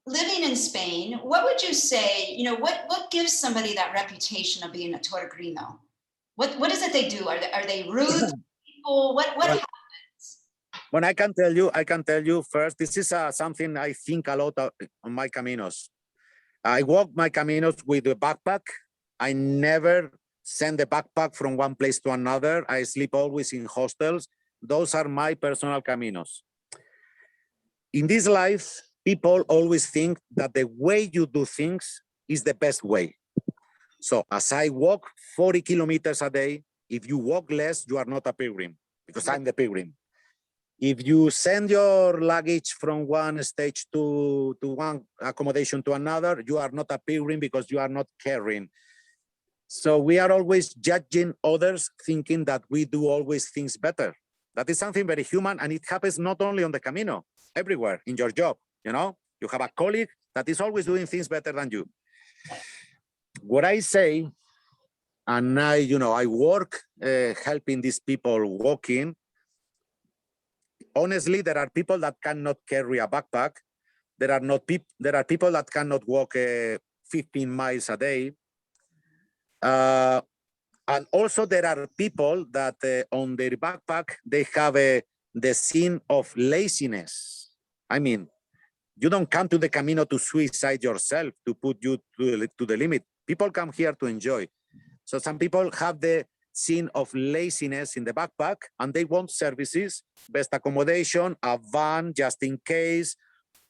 living in Spain, what would you say, you know, what gives somebody that reputation of being a Torregrino? What is it they do? Are they rude to people? What happens? When I can tell you first, this is something I think a lot on my Caminos. I walk my Caminos with a backpack. I never send the backpack from one place to another. I sleep always in hostels. Those are my personal Caminos. In this life, people always think that the way you do things is the best way. So as I walk 40 kilometers a day, if you walk less, you are not a pilgrim, because I'm the pilgrim. If you send your luggage from one stage to one accommodation to another, you are not a pilgrim because you are not carrying. So we are always judging others, thinking that we do always things better. That is something very human, and it happens not only on the Camino, everywhere in your job. You know, you have a colleague that is always doing things better than you. What I say, and I work helping these people walking. Honestly, there are people that cannot carry a backpack. There are people that cannot walk 15 miles a day. And also there are people that on their backpack, they have the sin of laziness. I mean, you don't come to the Camino to suicide yourself, to put you to the limit. People come here to enjoy. So some people have the sin of laziness in the backpack, and they want services, best accommodation, a van just in case,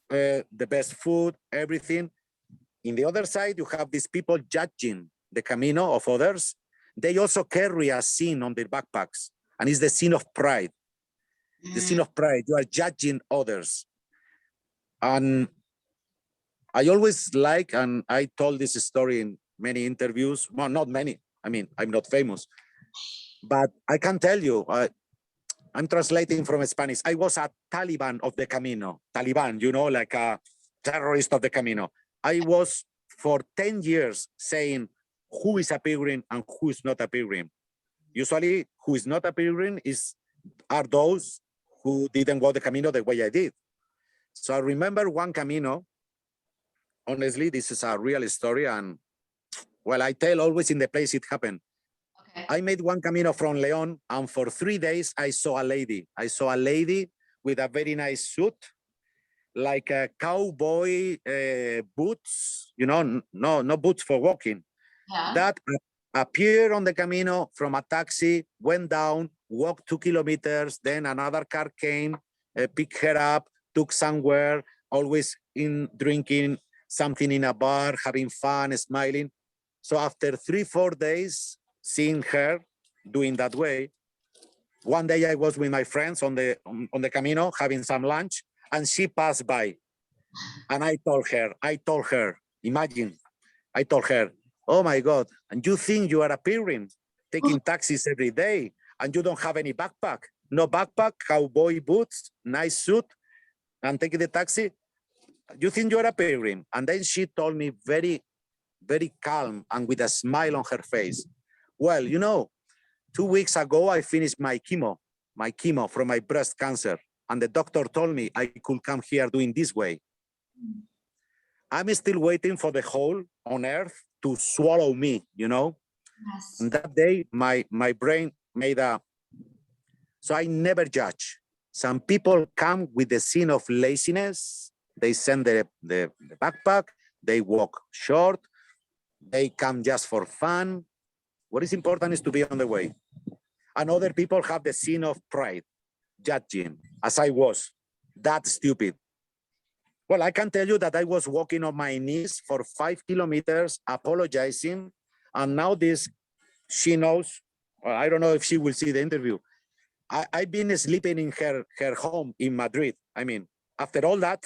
the best food, everything. In the other side, you have these people judging the Camino of others. They also carry a sin on their backpacks, and it's the sin of pride. The sin of pride. You are judging others. And I always like, and I told this story in many interviews, well, not many, I mean, I'm not famous, but I can tell you, I'm translating from Spanish. I was a Taliban of the Camino. Taliban, you know, like a terrorist of the Camino. I was for 10 years saying who is a pilgrim and who is not a pilgrim. Usually, who is not a pilgrim are those who didn't walk the Camino the way I did. So I remember one Camino. Honestly, this is a real story, and well, I tell always in the place it happened. Okay. I made one Camino from Leon, and for 3 days, I saw a lady. I saw a lady with a very nice suit, like a cowboy boots, you know, no boots for walking. Yeah. That appeared on the Camino from a taxi, went down, walked 2 kilometers, then another car came, pick her up, took somewhere, always in drinking something in a bar, having fun, smiling. So after 3-4 days seeing her doing that way, one day I was with my friends on the Camino having some lunch, and she passed by, and I told her, imagine, I told her, oh my God, and you think you are appearing, taking taxis every day, and you don't have any backpack, no backpack, cowboy boots, nice suit, and taking the taxi, you think you are appearing? And then she told me very, very calm and with a smile on her face, well, 2 weeks ago, I finished my chemo from my breast cancer. And the doctor told me I could come here doing this way. I'm still waiting for the hole on earth to swallow me, Yes. And that day, my brain made so I never judge. Some people come with the sin of laziness. They send the backpack, they walk short, they come just for fun. What is important is to be on the way. And other people have the sin of pride, judging, as I was. That's stupid. Well, I can tell you that I was walking on my knees for 5 kilometers, apologizing. And now she knows, well, I don't know if she will see the interview. I've been sleeping in her home in Madrid. I mean, after all that,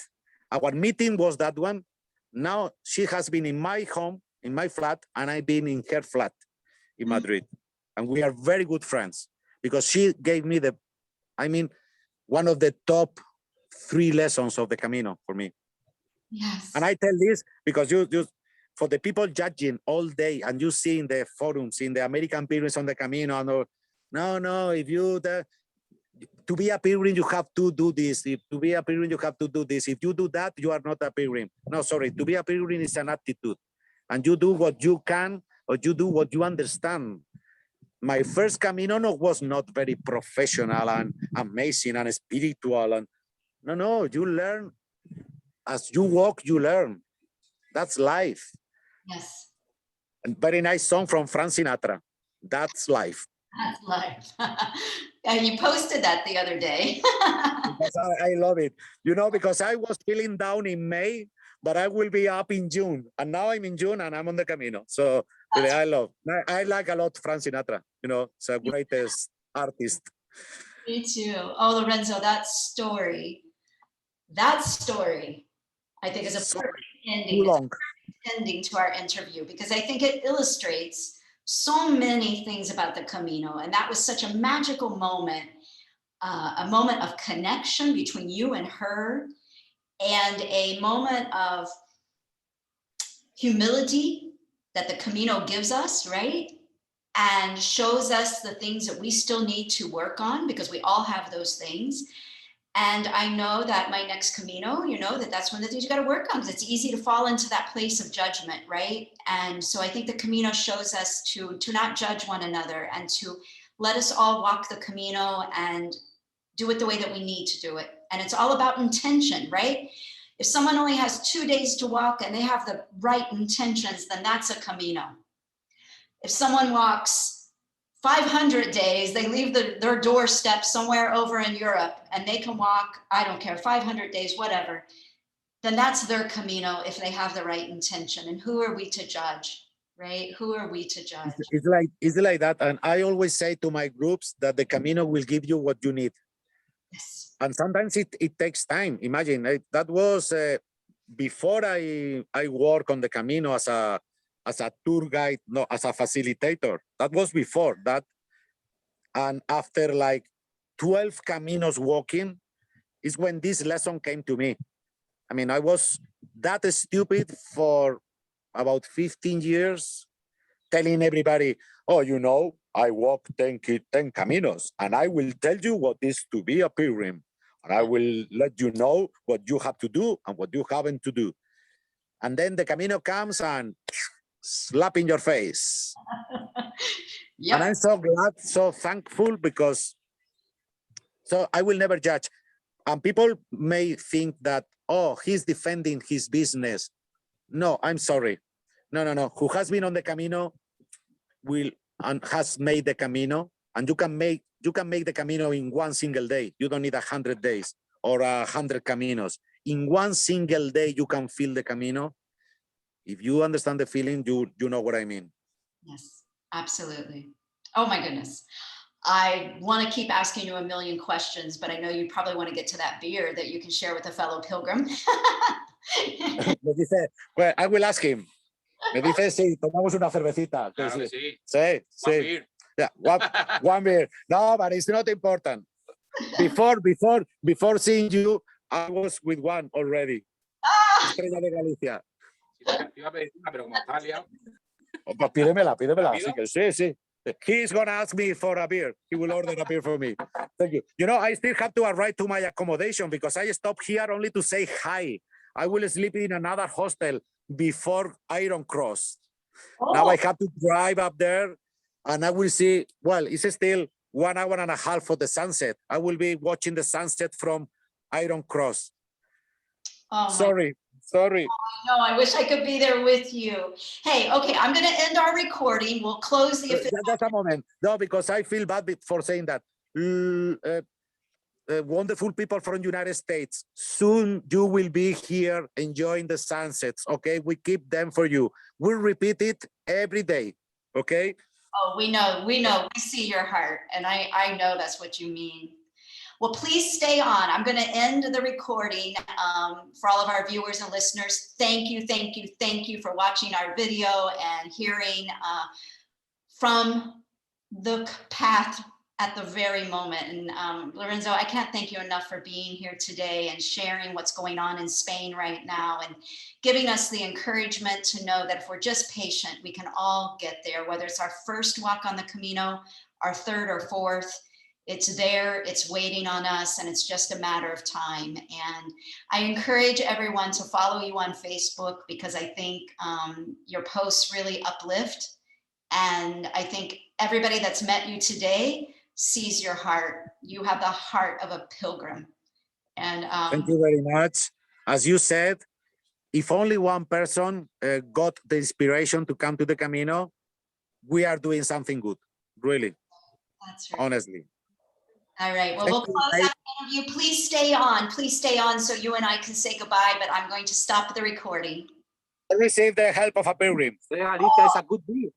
our meeting was that one. Now she has been in my home, in my flat, and I've been in her flat in Madrid. And we are very good friends because she gave me one of the top 3 lessons of the Camino for me. Yes. And I tell this because you for the people judging all day, and you see in the forums, in the American pilgrims on the Camino, no, if you, to be a pilgrim, you have to do this. To be a pilgrim, you have to do this. If you do that, you are not a pilgrim. No, sorry, to be a pilgrim is an attitude. And you do what you can, or you do what you understand. My first Camino was not very professional and amazing and spiritual. And no, you learn. As you walk, you learn. That's life. Yes. And very nice song from Frank Sinatra. That's life. That's life. And you posted that the other day. Because I love it. Because I was feeling down in May, but I will be up in June. And now I'm in June and I'm on the Camino. So really, I like a lot Frank Sinatra. It's a greatest artist. Me too. Oh, Lorenzo, that story, I think is a perfect ending. Too long. Ending to our interview, because I think it illustrates so many things about the Camino. And that was such a magical moment, a moment of connection between you and her, and a moment of humility that the Camino gives us, right? And shows us the things that we still need to work on, because we all have those things. And I know that my next Camino, that's one of the things you got to work on, because it's easy to fall into that place of judgment, right? And so I think the Camino shows us to not judge one another, and to let us all walk the Camino and do it the way that we need to do it. And it's all about intention, right? If someone only has 2 days to walk and they have the right intentions, then that's a Camino. If someone walks 500 days, they leave their doorstep somewhere over in Europe and they can walk, I don't care, 500 days, whatever, then that's their Camino if they have the right intention. And who are we to judge, right? Who are we to judge? It's like that. And I always say to my groups that the Camino will give you what you need. Yes. And sometimes it takes time. Imagine, that was before I work on the Camino as a tour guide, no, as a facilitator. That was before that. And after like 12 Caminos walking is when this lesson came to me. I mean, I was that stupid for about 15 years, telling everybody, oh, I walk 10 Caminos, and I will tell you what is to be a pilgrim. And I will let you know what you have to do and what you haven't to do. And then the Camino comes and slap in your face. Yep. And I'm so glad, so thankful, because so I will never judge. And people may think that, oh, he's defending his business. No, I'm sorry. No. Who has been on the Camino and has made the Camino, and you can make the Camino in one single day. You don't need 100 days. or 100 Caminos. In one single day, you can feel the Camino. If you understand the feeling, you know what I mean. Yes, absolutely. Oh my goodness. I want to keep asking you a million questions, but I know you probably want to get to that beer that you can share with a fellow pilgrim. Me dice, well, I will ask him. Me dice, sí, tomamos una cervecita. Claro que sí. Sí, One sí. beer. Yeah, one beer. No, but it's not important. Before seeing you, I was with one already. Ah! Estrella de Galicia. Te iba a pedir una, pero como estás liado. Oh, pues pídemela. ¿Rápido? Así que sí. He's gonna ask me for a beer. He will order a beer for me. Thank you. You know, I still have to arrive to my accommodation because I stopped here only to say hi. I will sleep in another hostel before Iron Cross. Now I have to drive up there and I will see, well, it's still 1 hour and a half for the sunset. I will be watching the sunset from Iron Cross. Oh, Sorry. no, I wish I could be there with you. Hey, okay, I'm going to end our recording. We'll close the official. Just a moment. No, because I feel bad for saying that. Wonderful people from United States. Soon you will be here enjoying the sunsets. Okay, we keep them for you. We'll repeat it every day. Okay. Oh, we know, we see your heart. And I know that's what you mean. Well, please stay on. I'm going to end the recording for all of our viewers and listeners. Thank you for watching our video and hearing from the path at the very moment. And Lorenzo, I can't thank you enough for being here today and sharing what's going on in Spain right now and giving us the encouragement to know that if we're just patient, we can all get there, whether it's our first walk on the Camino, our third or fourth. It's there, it's waiting on us, and it's just a matter of time. And I encourage everyone to follow you on Facebook because I think your posts really uplift. And I think everybody that's met you today sees your heart. You have the heart of a pilgrim. And thank you very much. As you said, if only one person got the inspiration to come to the Camino, we are doing something good, really, that's right. honestly. All right, well, we'll close out the interview. Please stay on so you and I can say goodbye, but I'm going to stop the recording. I received the help of a pilgrim. Alicia is a good deal.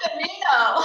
Camino.